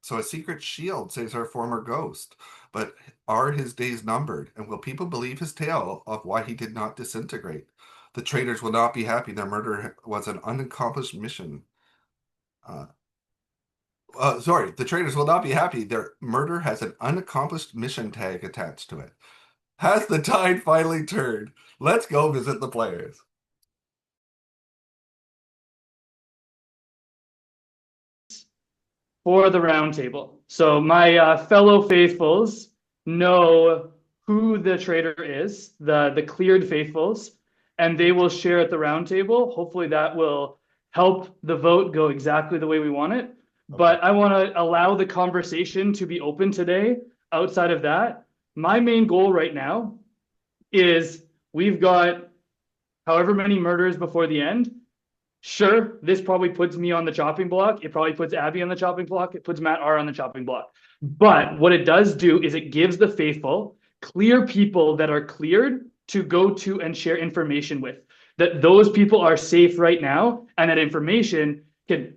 So a secret shield saves our former ghost. But are his days numbered? And will people believe his tale of why he did not disintegrate? The traitors will not be happy. Their murder was an unaccomplished mission. Uh, sorry, the traitors will not be happy. Their murder has an unaccomplished mission tag attached to it. Has the tide finally turned? Let's go visit the players. For the roundtable. So my fellow faithfuls know who the traitor is, the cleared faithfuls, and they will share at the roundtable. Hopefully that will help the vote go exactly the way we want it. But I want to allow the conversation to be open today. Outside of that, my main goal right now is we've got however many murders before the end. Sure, this probably puts me on the chopping block. It probably puts Abby on the chopping block. It puts Matt R on the chopping block. But what it does do is it gives the faithful clear people that are cleared to go to and share information with. That those people are safe right now, and that information can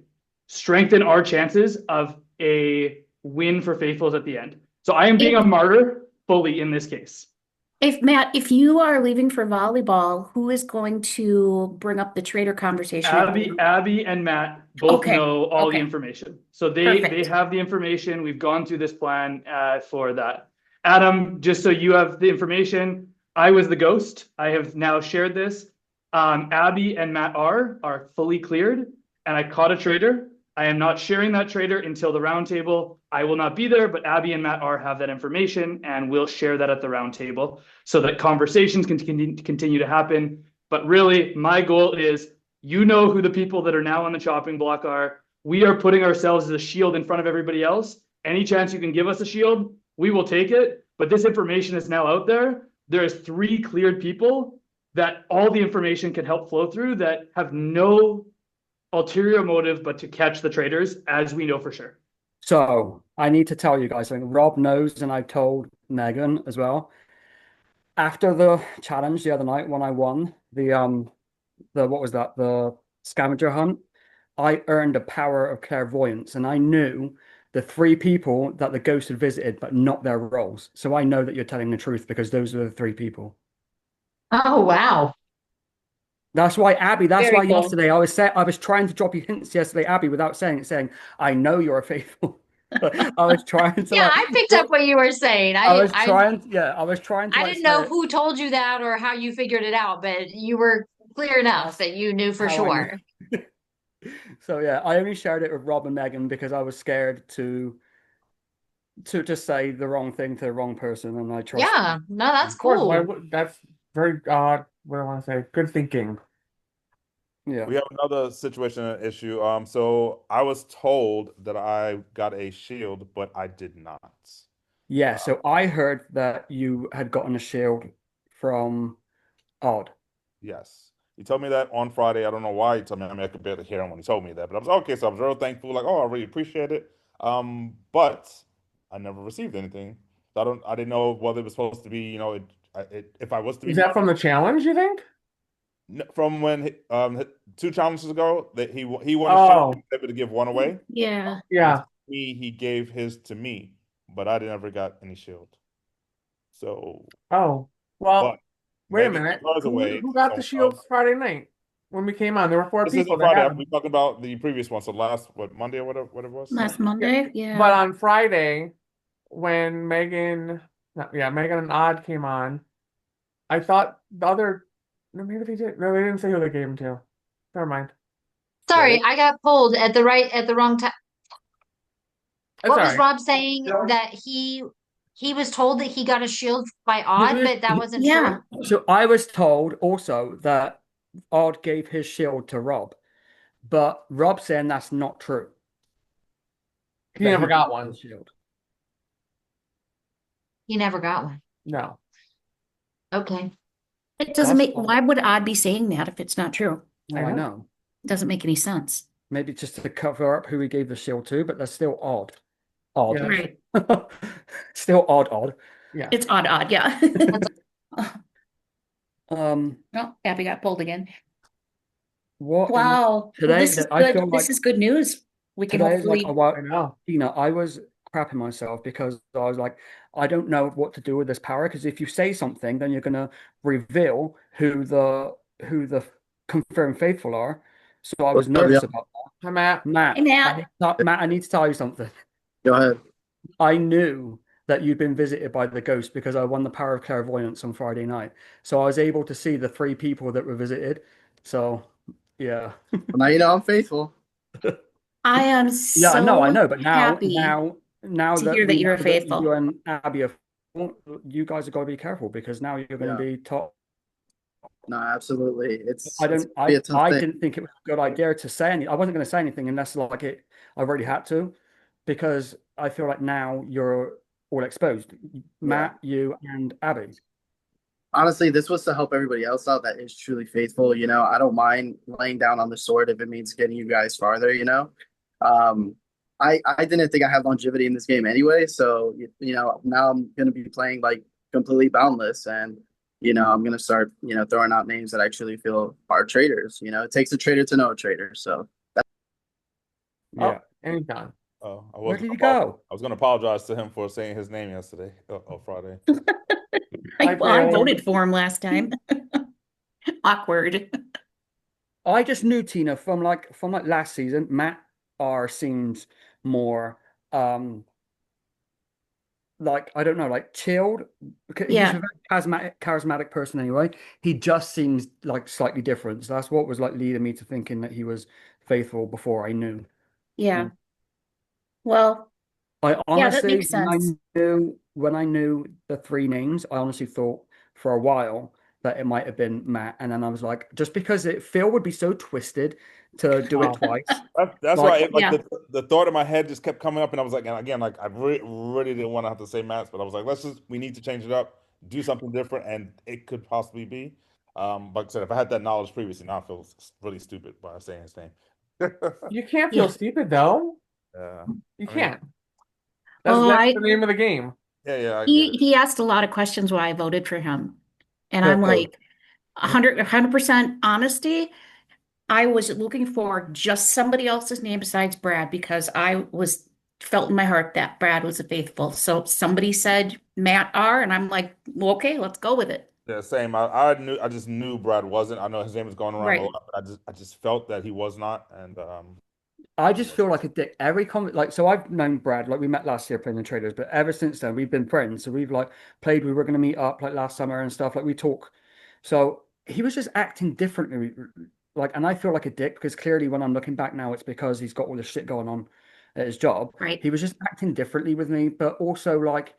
strengthen our chances of a win for faithfuls at the end. So I am being a martyr fully in this case. If you are leaving for volleyball, who is going to bring up the traitor conversation? Abby and Matt both know all the information. So they have the information. We've gone through this plan for that. Adam, just so you have the information, I was the ghost. I have now shared this. Abby and Matt are fully cleared, and I caught a traitor. I am not sharing that traitor until the roundtable. I will not be there, but Abby and Matt have that information, and we'll share that at the roundtable so that conversations can continue to happen. But really, my goal is, you know who the people that are now on the chopping block are. We are putting ourselves as a shield in front of everybody else. Any chance you can give us a shield, we will take it. But this information is now out there. There is 3 cleared people that all the information can help flow through that have no ulterior motive but to catch the traitors, as we know for sure. So I need to tell you guys something. Rob knows, and I've told Megan as well. After the challenge the other night when I won the what was that? The scavenger hunt, I earned a power of clairvoyance, and I knew the 3 people that the ghost had visited, but not their roles. So I know that you're telling the truth because those are the 3 people. Oh, wow. That's why, Abby, Very cool. Yesterday I was trying to drop you hints yesterday, Abby, without saying, I know you're faithful. I was trying to. Yeah, I picked up what you were saying. I was trying to. I didn't know who told you that or how you figured it out, but you were clear enough that you knew for sure. So yeah, I only shared it with Rob and Megan because I was scared to just say the wrong thing to the wrong person, and I trust. Yeah, no, that's cool. That's very what do I want to say? Good thinking. Yeah. We have another situation and issue. So I was told that I got a shield, but I did not. Yeah, so I heard that you had gotten a shield from Odd. Yes. He told me that on Friday. I don't know why he told me. I mean, I could barely hear him when he told me that, but I was okay. So I was real thankful. Like, oh, I really appreciate it. But I never received anything. So I didn't know whether it was supposed to be, if I was to be. Is that from the challenge, you think? From when 2 challenges ago that he won a shield, he was able to give one away. Yeah. He gave his to me, but I never got any shield. So. Oh well. Wait a minute. Who got the shield Friday night when we came on? There were 4 people. We're talking about the previous one. So last Monday or whatever it was. Last Monday, yeah. But on Friday, when Megan and Odd came on, I thought the other. No, maybe they did. No, they didn't say who they gave him to. Never mind. Sorry, I got pulled at the wrong time. What was Rob saying? That he was told that he got a shield by Odd, but that wasn't true? So I was told also that Odd gave his shield to Rob, but Rob's saying that's not true. He never got one. Shield. He never got one. No. Okay. It doesn't make. Why would Odd be saying that if it's not true? I know. It doesn't make any sense. Maybe just to cover up who he gave the shield to, but that's still odd. Odd. Yeah. Right. Still odd. Yeah. It's odd, yeah. No, Abby got pulled again. What? Wow. Today, this is good news. We can Today is like hopefully, I know. I was crapping myself because I was like, I don't know what to do with this power, because if you say something, then you're gonna reveal who the confirmed faithful are. So I was What's up, yo? nervous about Hi, Matt. that. hey, Matt. Matt, I need to tell you something. Go ahead. I knew that you'd been visited by the ghost because I won the power of clairvoyance on Friday night. So I was able to see the three people that were visited. So yeah. Well, now you know I'm faithful. I am Yeah, I so know, but now happy now to that hear that we you're know that you faithful. and Abby are, you guys have got to be careful because now you're going to Yeah. be top. No, absolutely. I It's don't. gonna be a tough I thing. didn't think it was a good idea to say any. I wasn't going to say anything unless like it. I really had to, because I feel like now you're all exposed. Yeah. Matt, you, and Abby. Honestly, this was to help everybody else out that is truly faithful. I don't mind laying down on the sword if it means getting you guys farther. Um, I didn't think I had longevity in this game anyway, so now I'm gonna be playing like completely boundless, and I'm gonna start throwing out names that I truly feel are traitors. It takes a traitor to know a traitor. So Yeah. Oh, and he's gone. Oh, Where did he go? I was gonna apologize to him for saying his name yesterday or Friday. Hi, I Taylor. voted for him last time. Awkward. I just knew Tina from like last season. Matt R seems more like, I don't know, like chilled. He's a Yeah, very charismatic person anyway. He just seems like slightly different. So that's what was like leading me to thinking that he was faithful before I knew. yeah. Well, I yeah, that honestly, makes sense. when I knew the three names, I honestly thought for a while that it might have been Matt, and then I was like, just because Phil would be so twisted to do it Oh, twice, That's why like like Yeah, the thought in my head just kept coming up, and I was like, and again, like I really didn't want to have to say Matt's, but I was like, we need to change it up, do something different, and it could possibly be. Like I said, if I had that knowledge previously, now I feel really stupid by saying his name. you can't feel yeah. stupid though. Yeah, You I mean, can't. That's Oh, that's the name of the game. yeah, I get it. he asked a lot of questions why I voted for him. And I'm Crypto. like, 100% honesty. I was looking for just somebody else's name besides Brad because I was felt in my heart that Brad was a faithful. So somebody said Matt R, and I'm like, well, okay, let's go with it. Yeah, same. I just knew Brad wasn't. I know his name was going around a Right. lot, but I just felt that he was not, and I just feel like a dick every comment. Like, so I've known Brad, like we met last year playing the Traders, but ever since then we've been friends. So we've like played. We were going to meet up like last summer and stuff. Like we talk. So he was just acting differently. Like, and I feel like a dick because clearly when I'm looking back now, it's because he's got all this shit going on at his job. Right. He was just acting differently with me, but also like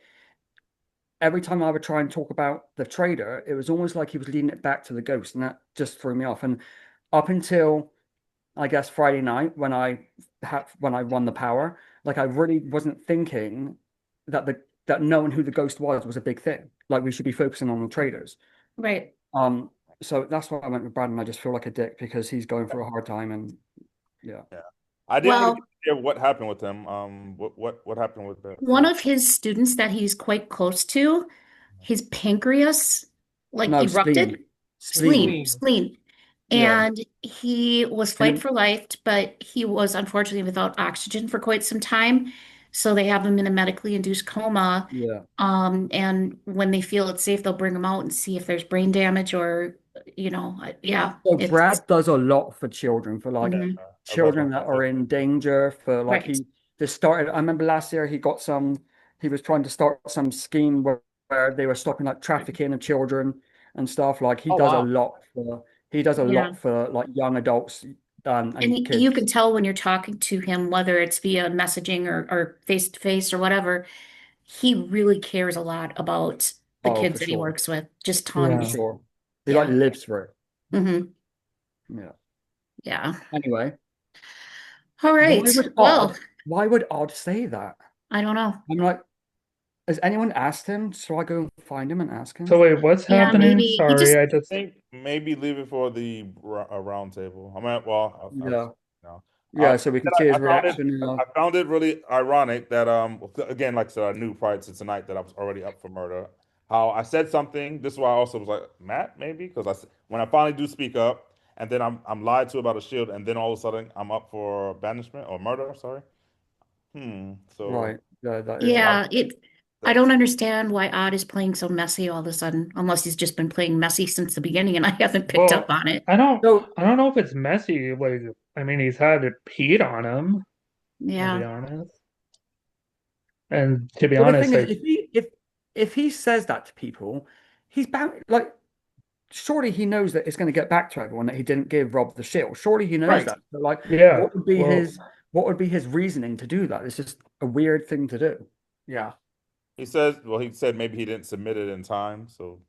every time I would try and talk about the trader, it was almost like he was leading it back to the ghost, and that just threw me off. And up until I guess Friday night when I won the power, like I really wasn't thinking that knowing who the ghost was a big thing. Like we should be focusing on the traders. Right. Um, so that's why I went with Brad, and I just feel like a dick because he's going through a hard time, and yeah. yeah, I didn't really Well, hear what happened with him. What happened with one of his students that he's quite close to, his pancreas like No, spleen, erupted. spleen, Spleen, Spleen. spleen. yeah, And he was fight and for life, but he was unfortunately without oxygen for quite some time. So they have him in a medically induced coma. yeah. And when they feel it's safe, they'll bring him out and see if there's brain damage or, yeah, So it's Brad does a lot for children, for like mhm, that's children that are in danger, for like right. he just started. I remember last year he was trying to start some scheme where they were stopping like trafficking of children and stuff. Like Oh wow. he does a Yeah. lot for like young adults And and you can kids. tell when you're talking to him, whether it's via messaging or face to face or whatever, he really cares a lot about the Oh, kids for that he sure. works with, just For Yeah. tons. sure. He like Yeah. lives for it. Hmm. Yeah. Yeah. Anyway, All why right. would Well, Odd say that? I don't know. I'm like, has anyone asked him? So I go and find him and ask So him? wait, what's Yeah, happening? maybe he Sorry, just I just I think maybe leave it for the round table. I mean, well, Yeah. no. Yeah, so we can see I his found it. reaction. I found it really ironic that again, like I said, I knew prior to tonight that I was already up for murder. How I said something. This is why I also was like Matt, maybe because when I finally do speak up, and then I'm lied to about a shield, and then all of a sudden I'm up for banishment or murder. Sorry. So Right. Yeah, that is. Yeah, I that's don't understand why Odd is playing so messy all of a sudden, unless he's just been playing messy since the beginning and I haven't picked up Well, on it. I don't So, I don't know if it's messy. Like, I mean, he's had heat on him, to be Yeah. honest. And to be well, the honest, thing is, like, if he says that to people, he's bound like surely he knows that it's going to get back to everyone that he didn't give Rob the shield. Surely he knows Right. that. But like, yeah, well, what would be his reasoning to do that? It's just a weird thing to do. Yeah. he says. Well, he said maybe he didn't submit it in time, so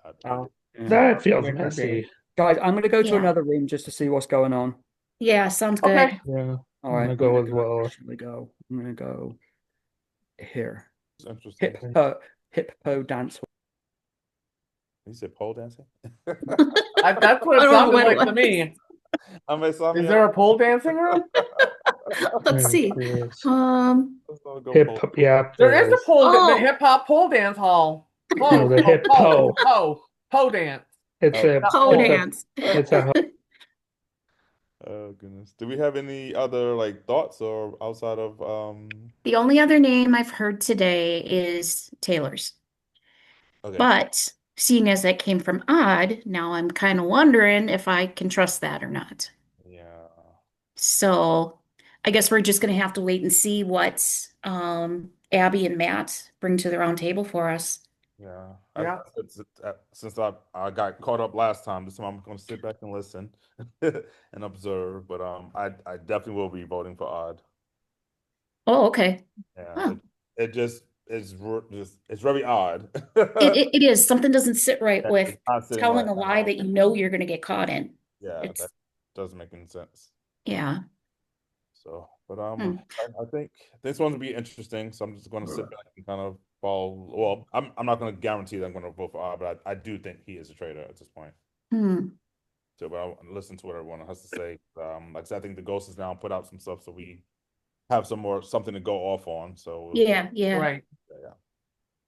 I Oh, Yeah. that feels it could be. messy. Guys, I'm going to go to Yeah. another room just to see what's going on. Yeah, sounds good. Okay. Yeah, All I'm right, gonna I'm go gonna as go. well. Should we go? I'm gonna go here. it's interesting. Hip po dance. He said pole dancing. That's what I it don't know sounded what it like to was. me. I'm Is there a pole dancing room? Let's see. Yes. Let's not go Hip, pole. yeah, There there is a is. the Oh, hip hop pole dance hall. No, the hip po. Po dance. It's a, Not pole it's pole. a, dance. it's a. Oh goodness. Do we have any other like thoughts or outside of The only other name I've heard today is Taylor's. okay. But seeing as that came from Odd, now I'm kind of wondering if I can trust that or not. Yeah. So I guess we're just going to have to wait and see what Abby and Matt bring to the round table for us. Yeah. Yeah. Since I got caught up last time, this time I'm gonna sit back and listen and observe. But I definitely will be voting for Odd. Oh, okay. Yeah. Oh, It just it's very odd. it is. Something doesn't sit right with It's not sitting telling right a lie now. that you know you're going to get caught in. Yeah, that It's, doesn't make any sense. yeah. So, but Hmm. I think this one's will be interesting. So I'm just going to sit back and kind of follow. Well, I'm not going to guarantee that I'm going to vote for R, but I do think he is a traitor at this point. Hmm. So, but I'll listen to what everyone has to say. Like I said, I think the Ghost has now put out some stuff, so we have something to go off on. So Yeah, yeah. Right. yeah.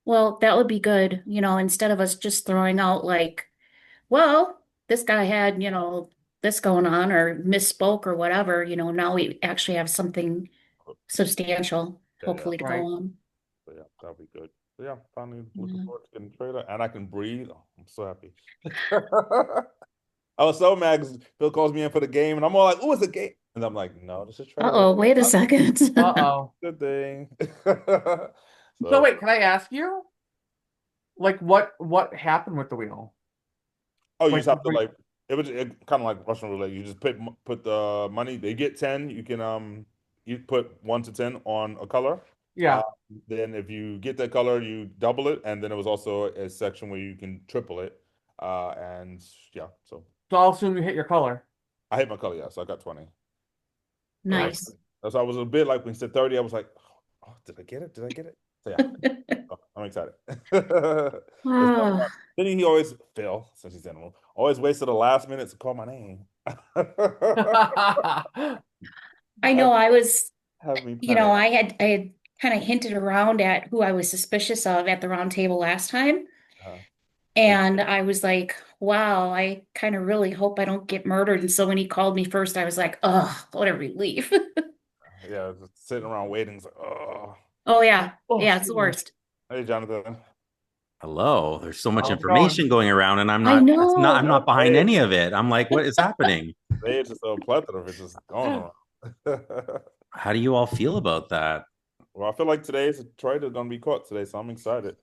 Well, that would be good, instead of us just throwing out like, well, this guy had, this going on or misspoke or whatever, now we actually have something substantial, Yeah. hopefully, to go Right. on. So yeah, that'll be good. So yeah, finally looking Yeah. forward to getting the trailer, and I can breathe. Oh, I'm so happy. I was so mad 'cause Phil calls me in for the game, and I'm all like, "Oh, it's a game," and I'm like, "No, this is a trailer. Uh-oh, wait a second. Uh-oh. Good thing." So wait, can I ask you? Like what happened with the wheel? Oh, you Like just have to were- like it kind of like Russian roulette. You just put the money. They get 10. You can you put 1 to 10 on a color. yeah. Then if you get that color, you double it, and then it was also a section where you can triple it. And yeah, so So I'll assume you hit your color. I hit my color. Yeah, so I got 20. Right. Nice. That's why I was a bit like when he said 30. I was like, oh, did I get it? Did I get it? So yeah. Oh, I'm excited. It's not Ah, then he always Phil, since he's in the room, always waits to the last minute to call my name. I know I was, Have me panic. I had kind of hinted around at who I was suspicious of at the round table last time. Uh, And I was like, wow, I kind of really hope I don't get murdered. And so when he called me first, I was like, oh, what a relief. yeah, just sitting around waiting. It's like, oh, Oh, yeah. Oh, Yeah, it's the excuse me. worst. hey, Jonathan. Hello. There's so much How's it information going around, and I I'm know. not behind Hey, any of it. I'm like, what is happening? there's just a plethora of it just going around. How do you all feel about that? Well, I feel like today's traitor gonna be caught today, so I'm excited.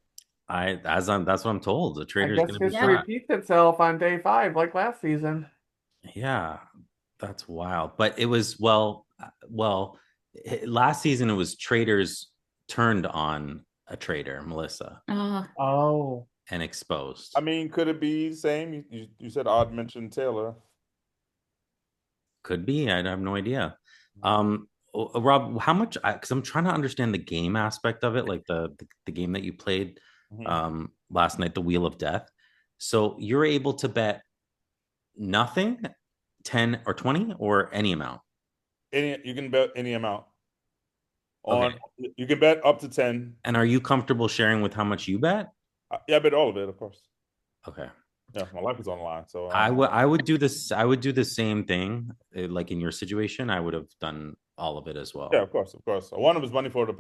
That's what I'm told. The I trader's guess gonna be history shot. repeats itself on day 5, like last season. Yeah, that's wild. But it was last season it was traders turned on a traitor, Melissa, Oh. and exposed. I mean, could it be the same? You said Odd mentioned Taylor. Could be. I have no idea. Rob, how much? Because I'm trying to understand the game aspect of it, like the game that you played last night, the Wheel of Death. So you're able to bet nothing, 10 or 20, or any amount. You can bet any amount. On Okay. you can bet up to 10. And are you comfortable sharing with how much you bet? Yeah, I bet all of it, of course. Okay. Yeah, my life is on the line. So I would do this. I would do the same thing. Like in your situation, I would have done all of it as well. Yeah, of course, of course. One of his money for the